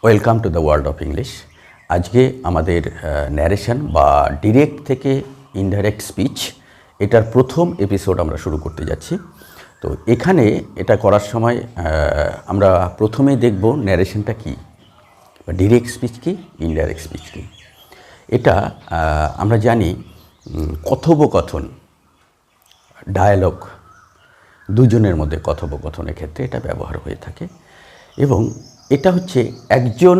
Welcome to the world of English. আজকে আমাদের narration বা ডিরেক্ট থেকে ইনডাইরেক্ট স্পিচ এটার প্রথম এপিসোড আমরা শুরু করতে যাচ্ছি। তো এখানে এটা করার সময় আমরা প্রথমেই দেখব ন্যারেশনটা কী, ডিরেক্ট স্পিচ কী, ইনডাইরেক্ট স্পিচ কী। এটা আমরা জানি কথোপকথন, ডায়ালগ, দুজনের মধ্যে কথোপকথনের ক্ষেত্রে এটা ব্যবহার হয়ে থাকে এবং এটা হচ্ছে একজন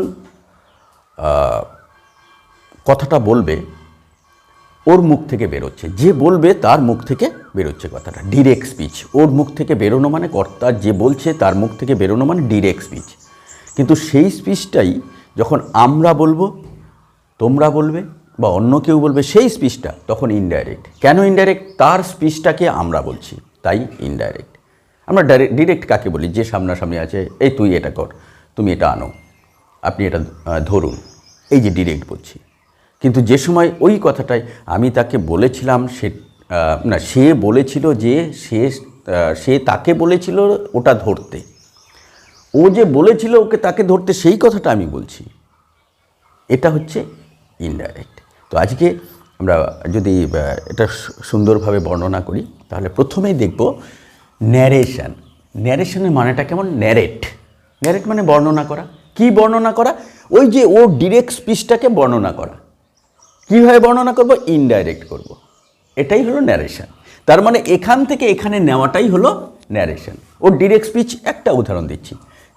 কথাটা বলবে, ওর মুখ থেকে বেরোচ্ছে, যে বলবে তার মুখ থেকে বেরোচ্ছে কথাটা, ডিরেক্ট স্পিচ। ওর মুখ থেকে বেরোনো মানে কর্তা যে বলছে তার মুখ থেকে বেরোনো মানে ডিরেক্ট স্পিচ। কিন্তু সেই স্পিচটাই যখন আমরা বলবো, তোমরা বলবে বা অন্য কেউ বলবে, সেই স্পিচটা তখন ইনডাইরেক্ট। কেন ইনডাইরেক্ট? তার স্পিচটাকে আমরা বলছি, তাই ইনডাইরেক্ট। আমরা ডিরেক্ট কাকে বলি? যে সামনাসামনি আছে, এই তুই এটা কর, তুমি এটা আনো, আপনি এটা ধরুন, এই যে ডিরেক্ট বলছি। কিন্তু যে সময় ওই কথাটাই আমি তাকে বলেছিলাম, সে বলেছিল যে সে তাকে বলেছিল ওটা ধরতে, ও যে বলেছিল ওকে তাকে ধরতে, সেই কথাটা আমি বলছি, এটা হচ্ছে ইনডাইরেক্ট। তো আজকে আমরা যদি এটা সুন্দরভাবে বর্ণনা করি তাহলে প্রথমেই দেখব ন্যারেশন। ন্যারেশনের মানেটা কেমন? ন্যারেট মানে বর্ণনা করা। কি বর্ণনা করা? ওই যে ও ডিরেক্ট স্পিচটাকে বর্ণনা করা। কীভাবে বর্ণনা করব? ইনডাইরেক্ট করব। এটাই হলো ন্যারেশন। তার মানে এখান থেকে এখানে নেওয়াটাই হলো ন্যারেশন। ও ডিরেক্ট স্পিচ, একটা উদাহরণ দিচ্ছি,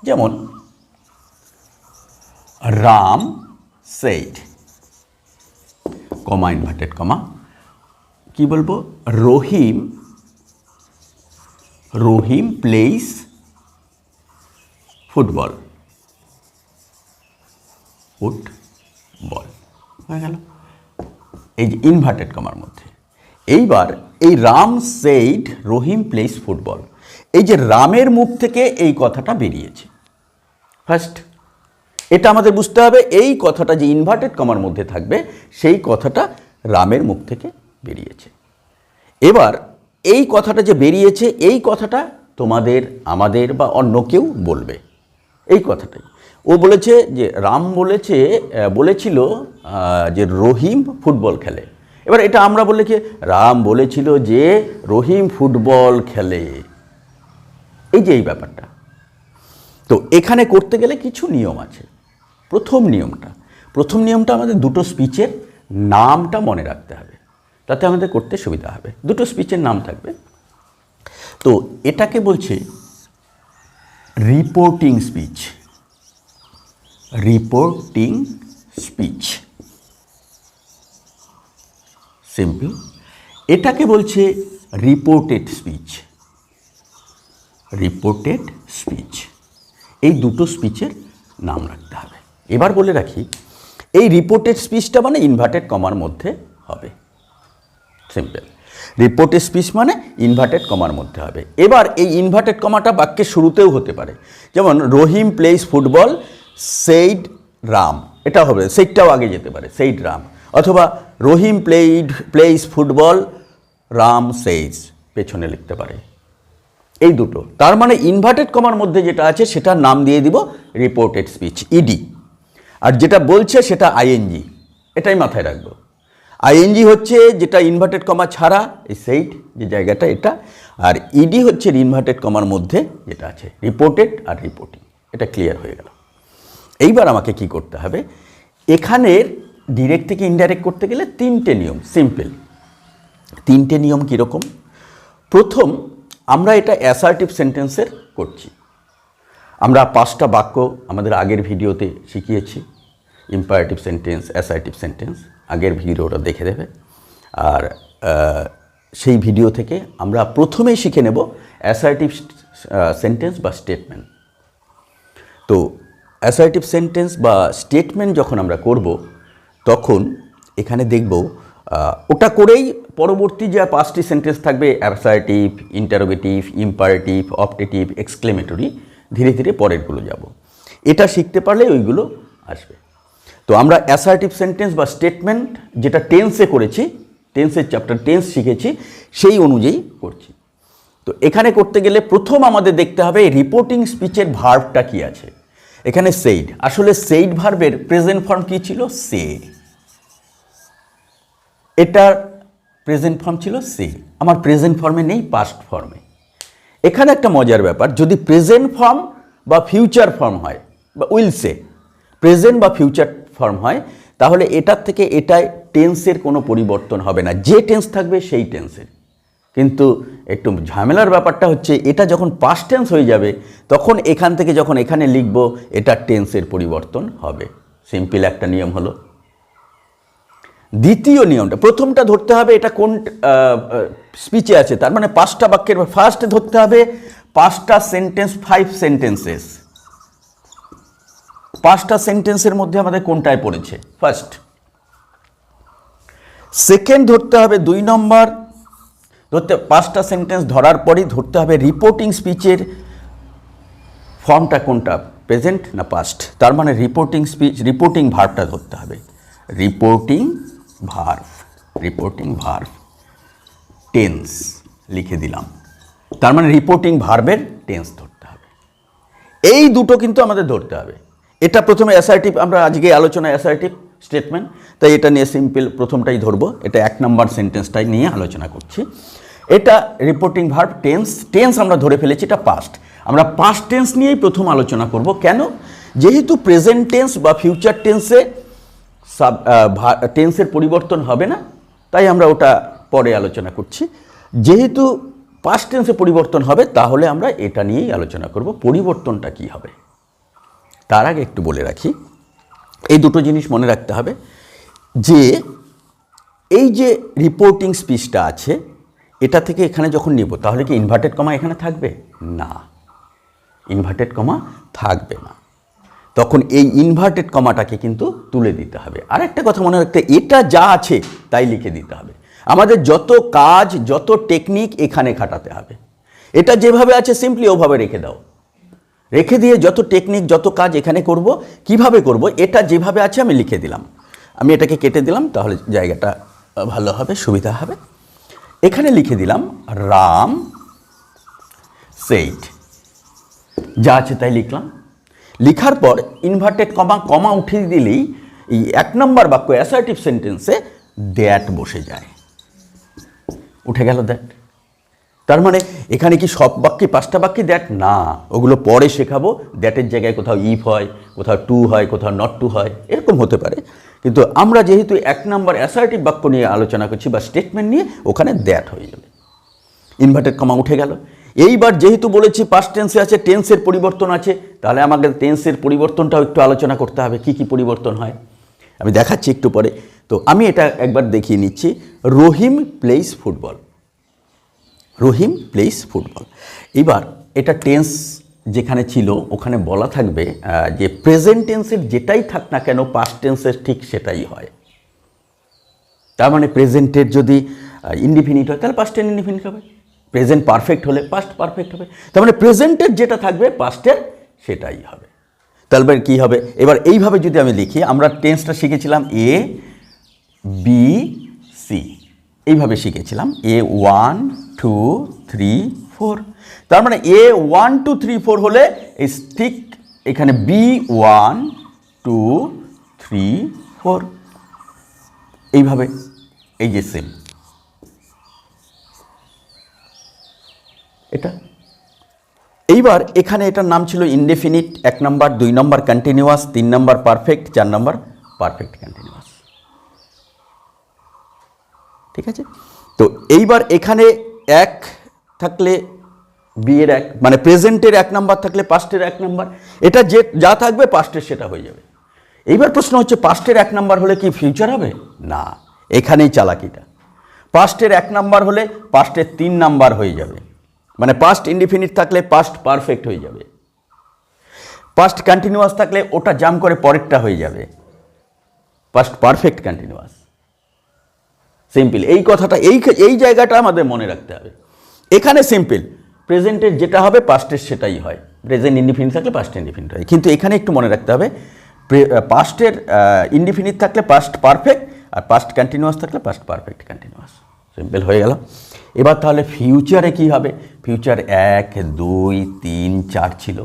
যেমন রাম said, কমা, ইনভার্টেড কমা, কি বলবো? রহিম প্লেস ফুটবল হয়ে গেল, এই যে ইনভার্টেড কমার মধ্যে। এইবার এই রাম সেইড রহিম প্লেস ফুটবল, এই যে রামের মুখ থেকে এই কথাটা বেরিয়েছে। ফার্স্ট এটা আমাদের বুঝতে হবে, এই কথাটা যে ইনভার্টেড কমার মধ্যে থাকবে, সেই কথাটা রামের মুখ থেকে বেরিয়েছে। এবার এই কথাটা যে বেরিয়েছে, এই কথাটা তোমাদের, আমাদের বা অন্য কেউ বলবে। এই কথাটাই ও বলেছে, যে রাম বলেছিল যে রহিম ফুটবল খেলে। এবার এটা আমরা বললে কি, রাম বলেছিল যে রহিম ফুটবল খেলে, এই যে এই ব্যাপারটা। তো এখানে করতে গেলে কিছু নিয়ম আছে। প্রথম নিয়মটা আমাদের দুটো স্পিচের নামটা মনে রাখতে হবে, তাতে আমাদের করতে সুবিধা হবে। দুটো স্পিচের নাম থাকবে। তো এটাকে বলছে রিপোর্টিং স্পিচ, সিম্পল। এটাকে বলছে রিপোর্টেড স্পিচ। এই দুটো স্পিচের নাম রাখতে হবে। এবার বলে রাখি, এই রিপোর্টেড স্পিচটা মানে ইনভার্টেড কমার মধ্যে হবে, সিম্পল। রিপোর্টেড স্পিচ মানে ইনভার্টেড কমার মধ্যে হবে। এবার এই ইনভার্টেড কমাটা বাক্যের শুরুতেও হতে পারে, যেমন রহিম প্লেস ফুটবল সেইড রাম, এটা হবে, সেইটাও আগে যেতে পারে, সেইড রাম। অথবা রহিম প্লেস ফুটবল রাম সেইজ, পেছনে লিখতে পারে। এই দুটো, তার মানে ইনভার্টেড কমার মধ্যে যেটা আছে সেটার নাম দিয়ে দিব রিপোর্টেড স্পিচ, ইডি। আর যেটা বলছে সেটা আইএনজি, এটাই মাথায় রাখবো। আইএনজি হচ্ছে যেটা ইনভার্টেড কমা ছাড়া, এই সেইড যে জায়গাটা এটা, আর ইডি হচ্ছে ইনভার্টেড কমার মধ্যে যেটা আছে, রিপোর্টেড আর রিপোর্টিং। এটা ক্লিয়ার হয়ে গেল। এইবার আমাকে কি করতে হবে? এখানের ডিরেক্ট থেকে ইনডাইরেক্ট করতে গেলে তিনটে নিয়ম, সিম্পল তিনটে নিয়ম। কীরকম? প্রথম, আমরা এটা অ্যাসার্টিভ সেন্টেন্সের করছি। আমরা 5টা বাক্য আমাদের আগের ভিডিওতে শিখিয়েছি, ইম্পারেটিভ সেন্টেন্স, অ্যাসার্টিভ সেন্টেন্স, আগের ভিডিওটা দেখে দেবে। আর সেই ভিডিও থেকে আমরা প্রথমেই শিখে নেব অ্যাসার্টিভ সেন্টেন্স বা স্টেটমেন্ট। তো অ্যাসার্টিভ সেন্টেন্স বা স্টেটমেন্ট যখন আমরা করব, তখন এখানে দেখব ওটা করেই পরবর্তী যে 5টি সেন্টেন্স থাকবে, assertive, interrogative, imperative, optative, exclamatory, ধীরে ধীরে পরেরগুলো যাব। এটা শিখতে পারলে ওইগুলো আসবে। তো আমরা অ্যাসার্টিভ সেন্টেন্স বা স্টেটমেন্ট যেটা টেন্সে করেছি, টেন্সের চ্যাপ্টার টেন্স শিখেছি, সেই অনুযায়ী করছি। তো এখানে করতে গেলে প্রথম আমাদের দেখতে হবে রিপোর্টিং স্পিচের ভার্বটা কী আছে। এখানে সেইড, আসলে সেইড ভার্বের প্রেজেন্ট ফর্ম কি ছিল? সে। এটার প্রেজেন্ট ফর্ম ছিল সে, আমার প্রেজেন্ট ফর্মে নেই, পাস্ট ফর্মে। এখানে একটা মজার ব্যাপার, যদি প্রেজেন্ট ফর্ম বা ফিউচার ফর্ম হয়, বা উইল সে প্রেজেন্ট বা ফিউচার ফর্ম হয়, তাহলে এটার থেকে এটায় টেন্সের কোনো পরিবর্তন হবে না, যে টেন্স থাকবে সেই টেন্সের। কিন্তু একটু ঝামেলার ব্যাপারটা হচ্ছে, এটা যখন পাস্ট টেন্স হয়ে যাবে তখন এখান থেকে যখন এখানে লিখব এটা টেন্সের পরিবর্তন হবে। সিম্পল একটা নিয়ম হলো। দ্বিতীয় নিয়মটা, প্রথমটা ধরতে হবে এটা কোন স্পিচে আছে, তার মানে 5টা বাক্যের ফার্স্ট ধরতে হবে 5টা সেন্টেন্স, 5 সেন্টেন্সেস। 5টা সেন্টেন্সের মধ্যে আমাদের কোনটায় পড়েছে ফার্স্ট। সেকেন্ড ধরতে হবে 2 নম্বর, ধরতে 5টা সেন্টেন্স ধরার পরেই ধরতে হবে রিপোর্টিং স্পিচের ফর্মটা কোনটা, প্রেজেন্ট না পাস্ট। তার মানে রিপোর্টিং স্পিচ, রিপোর্টিং ভার্বটা ধরতে হবে। রিপোর্টিং ভার্ব টেন্স লিখে দিলাম, তার মানে রিপোর্টিং ভার্বের টেন্স ধরতে হবে। এই দুটো কিন্তু আমাদের ধরতে হবে। এটা প্রথমে অ্যাসার্টিভ, আমরা আজকে আলোচনায় অ্যাসার্টিভ স্টেটমেন্ট, তাই এটা নিয়ে সিম্পল প্রথমটাই ধরবো, এটা 1 নম্বর সেন্টেন্সটাই নিয়ে আলোচনা করছি। এটা রিপোর্টিং ভার্ব টেন্স আমরা ধরে ফেলেছি, এটা পাস্ট। আমরা পাস্ট টেন্স নিয়েই প্রথম আলোচনা করব। কেন? যেহেতু প্রেজেন্ট টেন্স বা ফিউচার টেন্সে টেন্সের পরিবর্তন হবে না, তাই আমরা ওটা পরে আলোচনা করছি। যেহেতু পাস্ট টেন্সে পরিবর্তন হবে, তাহলে আমরা এটা নিয়েই আলোচনা করব, পরিবর্তনটা কি হবে। তার আগে একটু বলে রাখি, এই দুটো জিনিস মনে রাখতে হবে যে এই যে রিপোর্টিং স্পিচটা আছে, এটা থেকে এখানে যখন নিব তাহলে কি ইনভার্টেড কমা এখানে থাকবে? না, ইনভার্টেড কমা থাকবে না। তখন এই ইনভার্টেড কমাটাকে কিন্তু তুলে দিতে হবে। আর একটা কথা মনে রাখতে, এটা যা আছে তাই লিখে দিতে হবে। আমাদের যত কাজ, যত টেকনিক এখানে খাটাতে হবে। এটা যেভাবে আছে সিম্পলি ওভাবে রেখে দাও, রেখে দিয়ে যত টেকনিক, যত কাজ এখানে করব, কিভাবে করব, এটা যেভাবে আছে আমি লিখে দিলাম। আমি এটাকে কেটে দিলাম, তাহলে জায়গাটা ভালো হবে, সুবিধা হবে। এখানে লিখে দিলাম রাম সেইড, যা আছে তাই লিখলাম। লিখার পর ইনভার্টেড কমা উঠিয়ে দিলেই এই 1 নম্বর বাক্য অ্যাসার্টিভ সেন্টেন্সে দ্যাট বসে যায়, উঠে গেল দ্যাট। তার মানে এখানে কি সব বাক্যে 5টা বাক্যে দ্যাট? না, ওগুলো পরে শেখাবো। দ্যাটের জায়গায় কোথাও ইফ হয়, কোথাও টু হয়, কোথাও নট টু হয়, এরকম হতে পারে। কিন্তু আমরা যেহেতু 1 নম্বর অ্যাসার্টিভ বাক্য নিয়ে আলোচনা করছি বা স্টেটমেন্ট নিয়ে, ওখানে দ্যাট হয়ে যাবে, ইনভার্টেড কমা উঠে গেল। এইবার যেহেতু বলেছি পাস্ট টেন্সে আছে, টেন্সের পরিবর্তন আছে, তাহলে আমাদের টেন্সের পরিবর্তনটাও একটু আলোচনা করতে হবে, কি কি পরিবর্তন হয় আমি দেখাচ্ছি একটু পরে। তো আমি এটা একবার দেখিয়ে নিচ্ছি। রহিম প্লেইস ফুটবল, রহিম প্লেইস ফুটবল। এবার এটা টেন্স যেখানে ছিল ওখানে বলা থাকবে যে প্রেজেন্ট টেন্সের যেটাই থাক না কেন পাস্ট টেন্সের ঠিক সেটাই হয়। তার মানে প্রেজেন্টের যদি ইনডিফিনিট হয় তাহলে পাস্ট টেন্স ইনডিফিনিট হবে, প্রেজেন্ট পারফেক্ট হলে পাস্ট পারফেক্ট হবে। তার মানে প্রেজেন্টের যেটা থাকবে পাস্টের সেটাই হবে। তাহলে কী হবে? এবার এইভাবে যদি আমি লিখি, আমরা টেন্সটা শিখেছিলাম এ বি সি, এইভাবে শিখেছিলাম এ 1 2 3 4। তার মানে এ 1 2 3 4 হলে এই ঠিক এখানে বি 1 2 3 4, এইভাবে, এই যে সেম এটা। এইবার এখানে এটার নাম ছিল ইনডেফিনিট 1 নম্বর, 2 নম্বর কন্টিনিউয়াস, 3 নম্বর পারফেক্ট, 4 নম্বর পারফেক্ট কন্টিনিউয়াস। ঠিক আছে? তো এইবার এখানে 1 থাকলে বি এর 1, মানে প্রেজেন্টের 1 নম্বর থাকলে পাস্টের 1 নম্বর, এটা যে যা থাকবে পাস্টের সেটা হয়ে যাবে। এইবার প্রশ্ন হচ্ছে পাস্টের 1 নম্বর হলে কি ফিউচার হবে? না, এখানেই চালাকিটা। পাস্টের 1 নম্বর হলে পাস্টের 3 নম্বর হয়ে যাবে, মানে পাস্ট ইনডিফিনিট থাকলে পাস্ট পারফেক্ট হয়ে যাবে, পাস্ট কন্টিনিউয়াস থাকলে ওটা জাম্প করে পরেরটা হয়ে যাবে পাস্ট পারফেক্ট কন্টিনিউয়াস। সিম্পল, এই কথাটা এই জায়গাটা আমাদের মনে রাখতে হবে। এখানে সিম্পল, প্রেজেন্টের যেটা হবে পাস্টের সেটাই হয়, প্রেজেন্ট ইনডিফিনিট থাকলে পাস্ট ইনডিফিনিট হয়। কিন্তু এখানে একটু মনে রাখতে হবে, পাস্টের ইনডিফিনিট থাকলে পাস্ট পারফেক্ট, আর পাস্ট কন্টিনিউয়াস থাকলে পাস্ট পারফেক্ট কন্টিনিউয়াস। সিম্পল হয়ে গেল। এবার তাহলে ফিউচারে কি হবে? ফিউচার 1 2 3 4 ছিল,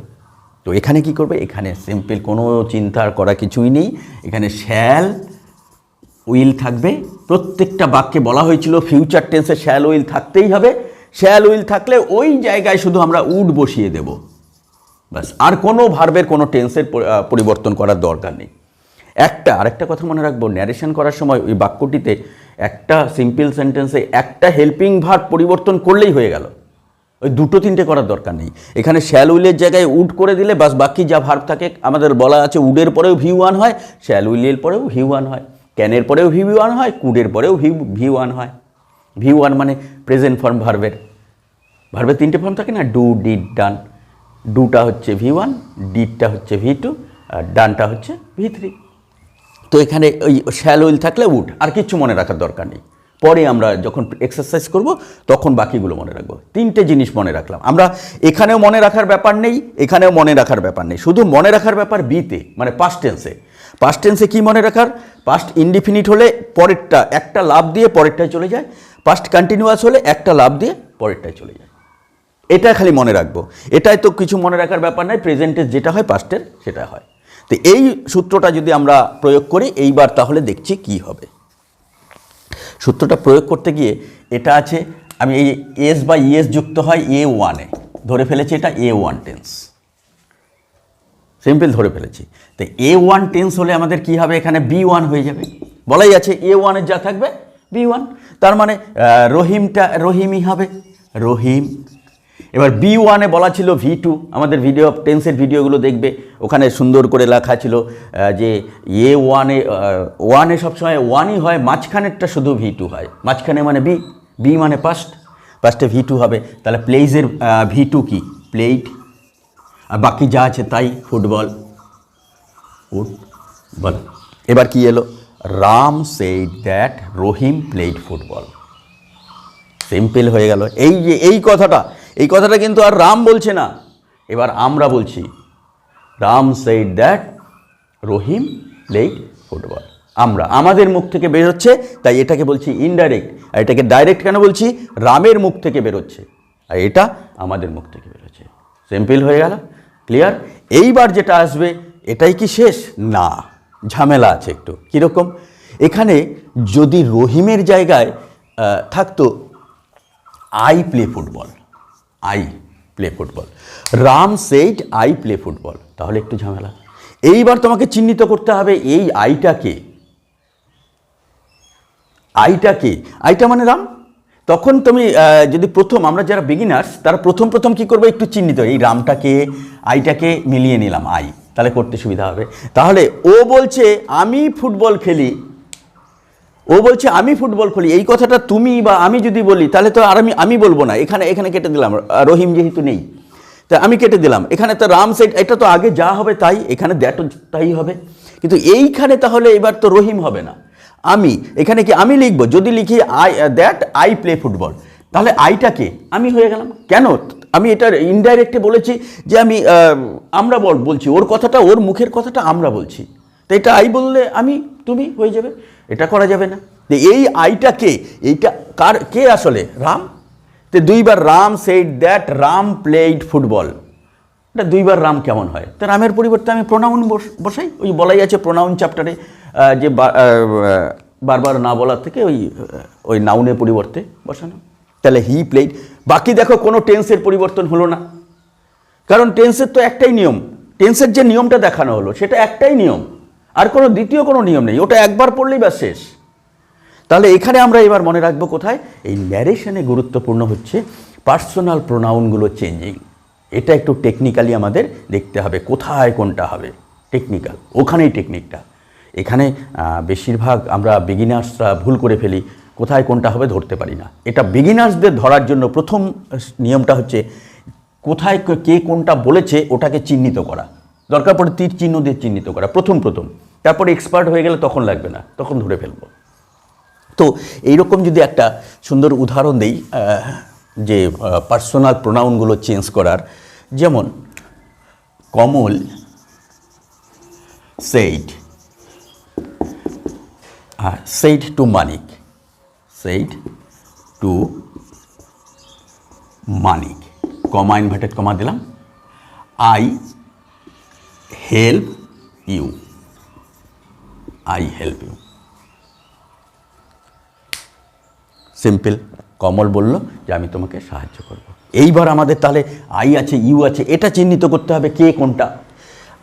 তো এখানে কি করবে, এখানে সিম্পল, কোনো চিন্তা করা কিছুই নেই, এখানে শ্যাল উইল থাকবে। প্রত্যেকটা বাক্যে বলা হয়েছিল ফিউচার টেন্সে শ্যাল উইল থাকতেই হবে। শ্যাল উইল থাকলে ওই জায়গায় শুধু আমরা উড বসিয়ে দেব, ব্যাস। আর কোনো ভার্বের কোনো টেন্সের পরিবর্তন করার দরকার নেই। আরেকটা কথা মনে রাখবো, ন্যারেশন করার সময় ওই বাক্যটিতে একটা সিম্পল সেন্টেন্সে একটা হেল্পিং ভার্ব পরিবর্তন করলেই হয়ে গেল, ওই দুটো তিনটে করার দরকার নেই। এখানে শ্যাল উইলের জায়গায় উড করে দিলে বাস, বাকি যা ভার্ব থাকে আমাদের বলা আছে উডের পরেও V1 হয়, শ্যাল উইলের পরেও V1 হয়, ক্যানের পরেও V1 হয়, কুডের পরেও V1 হয়। V1 মানে প্রেজেন্ট ফর্ম ভার্বের তিনটে ফর্ম থাকে না, ডু, ডিড, ডান। ডুটা হচ্ছে V1, ডিডটা হচ্ছে V2, আর ডানটা হচ্ছে V3। তো এখানে ওই শ্যাল উইল থাকলে উড, আর কিচ্ছু মনে রাখার দরকার নেই। পরে আমরা যখন এক্সারসাইজ করব তখন বাকিগুলো মনে রাখবো। তিনটে জিনিস মনে রাখলাম আমরা। এখানেও মনে রাখার ব্যাপার নেই, এখানেও মনে রাখার ব্যাপার নেই, শুধু মনে রাখার ব্যাপার বিতে, মানে পাস্ট টেন্সে। পাস্ট টেন্সে কী মনে রাখার, পাস্ট ইনডিফিনিট হলে পরেরটা একটা লাভ দিয়ে পরেরটায় চলে যায়, পাস্ট কন্টিনিউয়াস হলে একটা লাভ দিয়ে পরেরটায় চলে যায়। এটা খালি মনে রাখবো, এটাই তো কিছু মনে রাখার ব্যাপার নাই। প্রেজেন্টের যেটা হয় পাস্টের সেটা হয়। তো এই সূত্রটা যদি আমরা প্রয়োগ করি এইবার, তাহলে দেখছি কি হবে। সূত্রটা প্রয়োগ করতে গিয়ে এটা আছে, আমি এই এস বা ইএস যুক্ত হয় A1-এ ধরে ফেলেছি, এটা A1 টেন্স, সিম্পল ধরে ফেলেছি। তো A1 টেন্স হলে আমাদের কি হবে, এখানে B1 হয়ে যাবে, বলাই আছে A1-এর যা থাকবে B1। তার মানে রহিমই হবে, রহিম। এবার B1-এ বলা ছিল V2, আমাদের টেন্সের ভিডিওগুলো দেখবে, ওখানে সুন্দর করে লেখা ছিল যে A1-এ সবসময় 1ই হয়, মাঝখানেরটা শুধু V2 হয়, মাঝখানে মানে বি মানে পাস্টে V2 হবে। তাহলে প্লেইজের V2 কি, প্লেইড, আর বাকি যা আছে তাই ফুটবল। এবার কি এলো, Ram said that Rahim played football. Simple হয়ে গেল। এই কথাটা কিন্তু আর রাম বলছে না, এবার আমরা বলছি, Ram said that Rahim played football. আমাদের মুখ থেকে বেরোচ্ছে, তাই এটাকে বলছি ইনডাইরেক্ট। আর এটাকে ডাইরেক্ট কেন বলছি, রামের মুখ থেকে বেরোচ্ছে, আর এটা আমাদের মুখ থেকে বেরোচ্ছে। সিম্পল হয়ে গেল, ক্লিয়ার। এইবার যেটা আসবে, এটাই কি শেষ না, ঝামেলা আছে একটু। কীরকম, এখানে যদি রহিমের জায়গায় থাকতো I play football, Ram said I play football, তাহলে একটু ঝামেলা। এইবার তোমাকে চিহ্নিত করতে হবে এই আইটা মানে রাম। তখন তুমি যদি আমরা যারা বিগিনার্স, তারা প্রথম কি করবে, একটু চিহ্নিত, এই রামটাকে আইটাকে মিলিয়ে নিলাম, তাহলে করতে সুবিধা হবে। তাহলে ও বলছে আমি ফুটবল খেলি, এই কথাটা তুমি বা আমি যদি বলি, তাহলে তো আর আমি বলবো না, এখানে কেটে দিলাম, রহিম যেহেতু নেই, তা আমি কেটে দিলাম। এখানে তো রাম সেড, এটা তো আগে যা হবে তাই, এখানে দ্যাটও তাই হবে। কিন্তু এইখানে তাহলে এবার তো রহিম হবে না, এখানে কি আমি লিখবো, যদি লিখি আই প্লে ফুটবল, তাহলে আইটাকে আমি হয়ে গেলাম। কেন, আমি এটা ইনডাইরেক্টে বলেছি যে আমরা বলছি, ওর মুখের কথাটা আমরা বলছি, তো এটা আই বললে তুমি হয়ে যাবে, এটা করা যাবে না। এই আইটাকে, কে আসলে, রাম। তো দুইবার Ram said that Ram played football, এটা দুইবার রাম কেমন হয়, তো রামের পরিবর্তে আমি প্রোনাউন বসাই, ওই বলাই আছে প্রোনাউন চ্যাপ্টারে, যে বারবার না বলার থেকে ওই নাউনের পরিবর্তে বসানো। তাহলে হি প্লেইড। বাকি দেখো কোনো টেন্সের পরিবর্তন হলো না, কারণ টেন্সের তো একটাই নিয়ম, টেন্সের যে নিয়মটা দেখানো হলো সেটা একটাই নিয়ম, আর কোনো দ্বিতীয় কোনো নিয়ম নেই, ওটা একবার পড়লেই বা শেষ। তাহলে এখানে আমরা এবার মনে রাখবো কোথায়, এই ন্যারেশনে গুরুত্বপূর্ণ হচ্ছে পার্সোনাল প্রোনাউনগুলো চেঞ্জিং। এটা একটু টেকনিক্যালি আমাদের দেখতে হবে, কোথায় কোনটা হবে, টেকনিক্যাল, ওখানেই টেকনিকটা। এখানে বেশিরভাগ আমরা বিগিনার্সরা ভুল করে ফেলি, কোথায় কোনটা হবে ধরতে পারি না। এটা বিগিনার্সদের ধরার জন্য প্রথম নিয়মটা হচ্ছে কোথায় কে কোনটা বলেছে ওটাকে চিহ্নিত করা, দরকার পড়ে তীর চিহ্ন দিয়ে চিহ্নিত করা প্রথম। তারপরে এক্সপার্ট হয়ে গেলে তখন লাগবে না, তখন ধরে ফেলবো। তো এইরকম যদি একটা সুন্দর উদাহরণ দেই যে পার্সোনাল প্রোনাউনগুলো চেঞ্জ করার, যেমন Kamal said to Manik, comma inverted comma দিলাম, I help you, I help you. Simple. Kamal বলল যে আমি তোমাকে সাহায্য করব। এইবার আমাদের তাহলে আই আছে ইউ আছে, এটা চিহ্নিত করতে হবে কে কোনটা।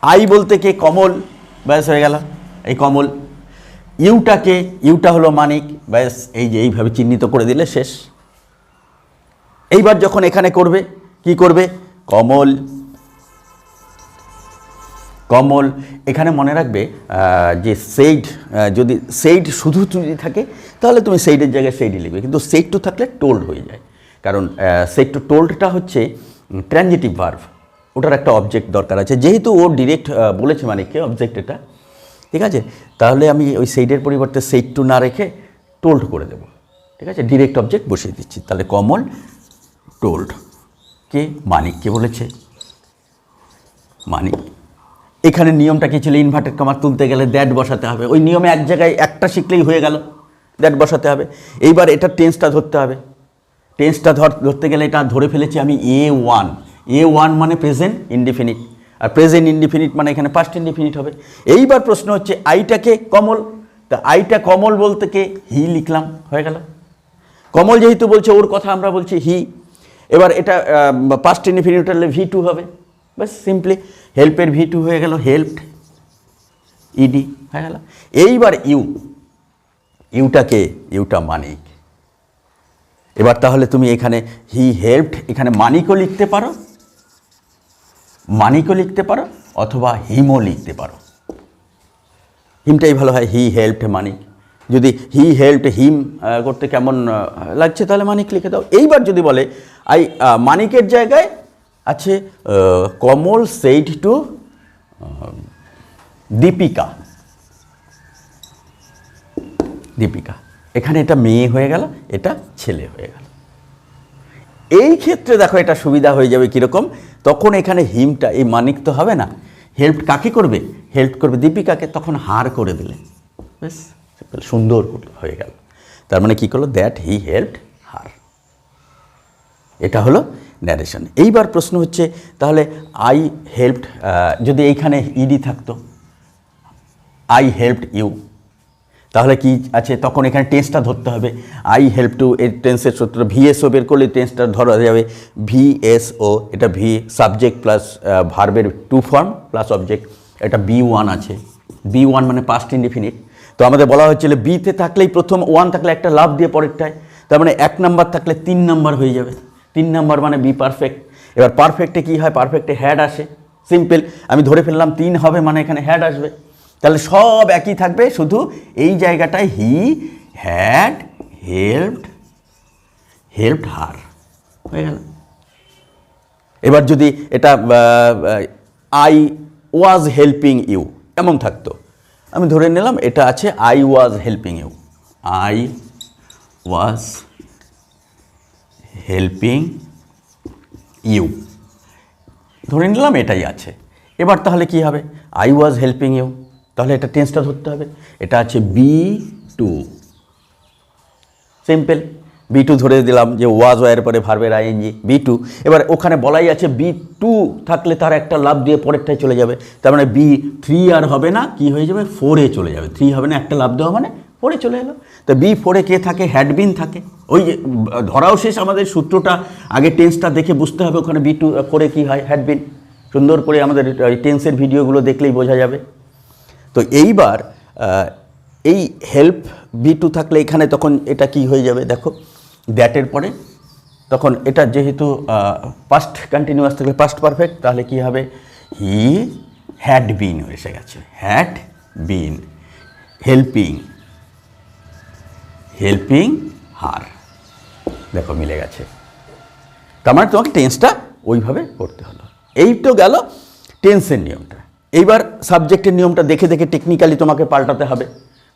আই বলতে কে? কমল, ব্যাস হয়ে গেল, এই কমল। ইউটা কে? ইউটা হলো মানিক, ব্যাস এই যে এইভাবে চিহ্নিত করে দিলে শেষ। এইবার যখন এখানে করবে কি করবে? কমল, কমল। এখানে মনে রাখবে যে সেইড, যদি সেইড শুধু যদি থাকে তাহলে তুমি সেইডের জায়গায় সেইডই লিখবে, কিন্তু সেইড টু থাকলে টোল্ড হয়ে যায়, কারণ সেইড টু টোল্ডটা হচ্ছে ট্রানজিটিভ ভার্ব, ওটার একটা অবজেক্ট দরকার আছে। যেহেতু ও ডিরেক্ট বলেছে মানে কে অবজেক্ট এটা, ঠিক আছে, তাহলে আমি ওই সেইডের পরিবর্তে সেইড টু না রেখে টোল্ড করে দেবো, ঠিক আছে, ডিরেক্ট অবজেক্ট বসিয়ে দিচ্ছি। তাহলে কমল টোল্ড, কে? মানিককে বলেছে, মানিক। এখানে নিয়মটা কী ছিল? ইনভার্টেড কমা তুলতে গেলে দ্যাট বসাতে হবে। ওই নিয়মে এক জায়গায় একটা শিখলেই হয়ে গেল, দ্যাট বসাতে হবে। এইবার এটা টেন্সটা ধরতে হবে। টেন্সটা ধরতে গেলে এটা ধরে ফেলেছি আমি A1। A1 মানে প্রেজেন্ট ইনডিফিনিট, আর প্রেজেন্ট ইনডিফিনিট মানে এখানে পাস্ট ইনডিফিনিট হবে। এইবার প্রশ্ন হচ্ছে আইটাকে কমল, তা আইটা কমল বলতে কে? হি লিখলাম, হয়ে গেল। কমল যেহেতু বলছে ওর কথা, আমরা বলছি হি। এবার এটা পাস্ট ইনডিফিনিট হলে V2 হবে, বাস সিম্পলি হেল্পের V2 হয়ে গেল, হেল্পড ইডি হয়ে গেল। এইবার ইউ, ইউটাকে? ইউটা মানিক। এবার তাহলে তুমি এখানে হি হেল্পড, এখানে মানিকও লিখতে পারো, মানিকও লিখতে পারো, অথবা হিমও লিখতে পারো। হিমটাই ভালো হয়, হি হেল্পড মানিক। যদি হি হেল্পড হিম করতে কেমন লাগছে, তাহলে মানিক লিখে দাও। এইবার যদি বলে আই মানিকের জায়গায় আছে কমল সেইড টু দীপিকা, দীপিকা, এখানে এটা মেয়ে হয়ে গেল, এটা ছেলে হয়ে গেল। এই ক্ষেত্রে দেখো এটা সুবিধা হয়ে যাবে কীরকম, তখন এখানে হিমটা, এই মানিক তো হবে না, হেল্প কাকে করবে? হেল্প করবে দীপিকাকে, তখন হার করে দিলে, বেশ সুন্দর হয়ে গেল। তার মানে কী করলো? দ্যাট হি হেল্পড হার। এটা হলো ন্যারেশন। এইবার প্রশ্ন হচ্ছে তাহলে আই হেল্পড, যদি এইখানে ইডি থাকতো, আই হেল্পড ইউ, তাহলে কি আছে? তখন এখানে টেন্সটা ধরতে হবে। আই হেল্প টু, এর টেন্সের সূত্র VSO বের করলে টেন্সটা ধরা যাবে VSO, এটা ভি সাবজেক্ট প্লাস ভার্বের টু ফর্ম প্লাস অবজেক্ট। এটা B1 আছে, B1 মানে পাস্ট ইনডিফিনিট। তো আমাদের বলা হচ্ছিল বিতে থাকলেই প্রথম 1 থাকলে একটা লাভ দিয়ে পরেরটায়, তার মানে 1 নাম্বার থাকলে 3 নাম্বার হয়ে যাবে। 3 নাম্বার মানে বি পারফেক্ট। এবার পারফেক্টে কী হয়? পারফেক্টে হ্যাড আসে, সিম্পল। আমি ধরে ফেললাম 3 হবে মানে এখানে হ্যাড আসবে, তাহলে সব একই থাকবে, শুধু এই জায়গাটায় হি হ্যাড হেল্পড হার হয়ে গেল। এবার যদি এটা আই ওয়াজ হেল্পিং ইউ এমন থাকতো, আমি ধরে নিলাম এটা আছে I was helping you, I was helping you, ধরে নিলাম এটাই আছে। এবার তাহলে কি হবে? আই ওয়াজ হেল্পিং ইউ, তাহলে এটা টেন্সটা ধরতে হবে। এটা আছে B2, সিম্পল। B2 ধরে দিলাম যে ওয়াজ ওয়ার পরে ভার্বের আইএনজি B2। এবার ওখানে বলাই আছে B2 থাকলে তার একটা লাভ দিয়ে পরেরটায় চলে যাবে, তার মানে B3 আর হবে না, কি হয়ে যাবে? 4-এ চলে যাবে। 3 হবে না, একটা লাভ দেওয়া মানে 4-এ চলে এলো। তো B4-এ কে থাকে? হ্যাডবিন থাকে। ওই যে ধরাও শেষ, আমাদের সূত্রটা আগে টেন্সটা দেখে বুঝতে হবে, ওখানে B2 4-এ কী হয়? হ্যাডবিন। সুন্দর করে আমাদের টেন্সের ভিডিওগুলো দেখলেই বোঝা যাবে। তো এইবার এই হেল্প B2 থাকলে এখানে তখন এটা কি হয়ে যাবে? দেখো দ্যাটের পরে তখন এটা যেহেতু পাস্ট কন্টিনিউয়াস থাকলে পাস্ট পারফেক্ট, তাহলে কি হবে? হি হ্যাড বিন এসে গেছে, হ্যাড বিন হেল্পিং হার। দেখো মিলে গেছে। তার মানে তোমাকে টেন্সটা ওইভাবে করতে হলো। এই তো গেল টেন্সের নিয়মটা। এইবার সাবজেক্টের নিয়মটা দেখে দেখে টেকনিক্যালি তোমাকে পাল্টাতে হবে,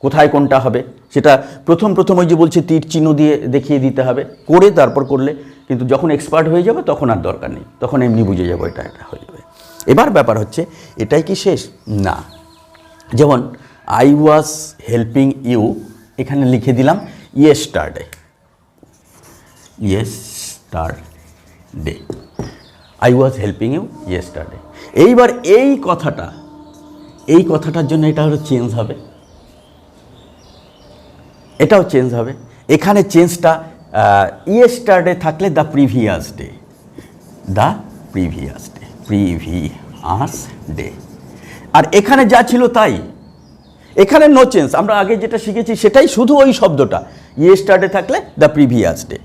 কোথায় কোনটা হবে সেটা প্রথম ওই যে বলছে তীর চিহ্ন দিয়ে দেখিয়ে দিতে হবে, করে তারপর করলে, কিন্তু যখন এক্সপার্ট হয়ে যাবে তখন আর দরকার নেই, তখন এমনি বুঝে যাবো এটা হয়ে যাবে। এবার ব্যাপার হচ্ছে এটাই কি শেষ? না। যেমন আই ওয়াজ হেল্পিং ইউ, এখানে লিখে দিলাম yesterday, I was helping you yesterday. এইবার এই কথাটা এই কথাটার জন্য এটা হলো চেঞ্জ হবে, এটাও চেঞ্জ হবে। এখানে চেঞ্জটা ইয়েস্টারডে থাকলে the previous day, the previous day, previous day. আর এখানে যা ছিল তাই, এখানে নো চেঞ্জ। আমরা আগে যেটা শিখেছি সেটাই, শুধু ওই শব্দটা ইয়েস্টারডে থাকলে দ্য প্রিভিয়াস ডে।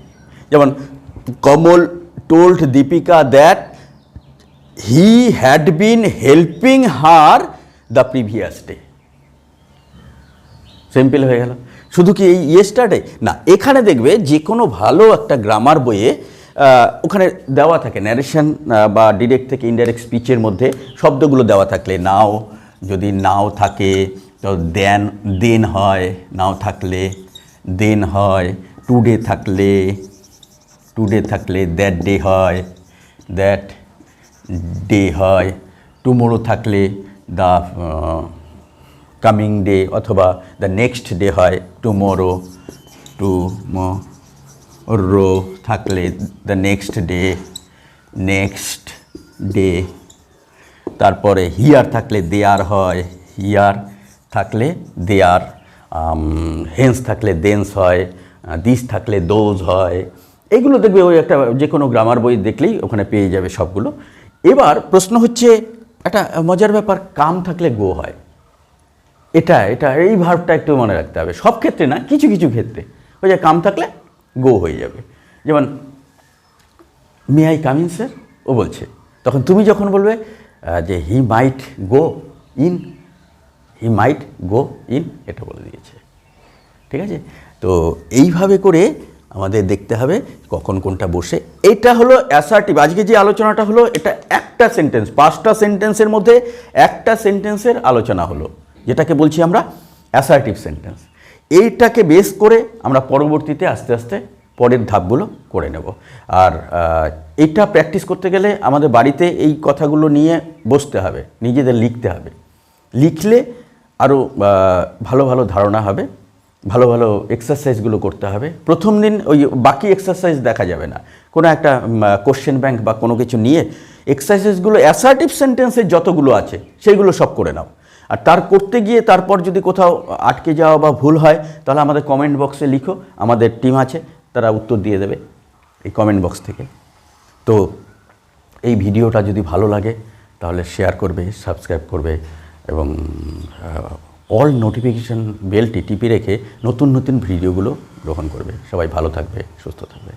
যেমন Kamal told Deepika that he had been helping her the previous day. Simple হয়ে গেল। শুধু কি এই ইয়েস্টারডে না, এখানে দেখবে যে কোনো ভালো একটা গ্রামার বইয়ে ওখানে দেওয়া থাকে ন্যারেশন বা ডিরেক্ট থেকে ইনডাইরেক্ট স্পিচের মধ্যে শব্দগুলো দেওয়া থাকলে, নাও যদি নাও থাকে তো দেন হয়, নাও থাকলে দেন হয়, টুডে থাকলে দ্যাট ডে হয়, দ্যাট ডে হয়, টুমোরো থাকলে দ্য কামিং ডে অথবা দ্য নেক্সট ডে হয়, টুমোরো থাকলে দ্য নেক্সট ডে। তারপরে হিয়ার থাকলে দেয়ার হয়, হিয়ার থাকলে দেয়ার, হেন্স থাকলে দেন্স হয়, দিস থাকলে দোজ হয়। এগুলো দেখবে ওই একটা যে কোনো গ্রামার বই দেখলেই ওখানে পেয়ে যাবে সবগুলো। এবার প্রশ্ন হচ্ছে একটা মজার ব্যাপার, কাম থাকলে গো হয়। এটা এই ভার্বটা একটু মনে রাখতে হবে, সব ক্ষেত্রে না, কিছু কিছু ক্ষেত্রে ওই যে কাম থাকলে গো হয়ে যাবে। যেমন may I come in sir, ও বলছে, তখন তুমি যখন বলবে যে হি মাইট গো ইন, এটা বলে দিয়েছে। ঠিক আছে, তো এইভাবে করে আমাদের দেখতে হবে কখন কোনটা বসে। এটা হলো অ্যাসার্টিভ। আজকে যে আলোচনাটা হলো এটা একটা সেন্টেন্স, 5টা সেন্টেন্সের মধ্যে একটা সেন্টেন্সের আলোচনা হলো, যেটাকে বলছি আমরা অ্যাসার্টিভ সেন্টেন্স। এইটাকে বেস করে আমরা পরবর্তীতে আস্তে আস্তে পরের ধাপগুলো করে নেব। আর এটা প্র্যাকটিস করতে গেলে আমাদের বাড়িতে এই কথাগুলো নিয়ে বসতে হবে, নিজেদের লিখতে হবে। লিখলে আরও ভালো ভালো ধারণা হবে, ভালো ভালো এক্সারসাইজগুলো করতে হবে। প্রথম দিন ওই বাকি এক্সারসাইজ দেখা যাবে না, কোনো একটা কোশ্চেন ব্যাংক বা কোনো কিছু নিয়ে এক্সারসাইজগুলো অ্যাসার্টিভ সেন্টেন্সের যতগুলো আছে সেইগুলো সব করে নাও। আর তার করতে গিয়ে তারপর যদি কোথাও আটকে যাওয়া বা ভুল হয় তাহলে আমাদের কমেন্ট বক্সে লিখো, আমাদের টিম আছে তারা উত্তর দিয়ে দেবে এই কমেন্ট বক্স থেকে। তো এই ভিডিওটা যদি ভালো লাগে তাহলে শেয়ার করবে, সাবস্ক্রাইব করবে এবং অল নোটিফিকেশান বেলটি টিপে রেখে নতুন নতুন ভিডিওগুলো গ্রহণ করবে। সবাই ভালো থাকবে, সুস্থ থাকবে।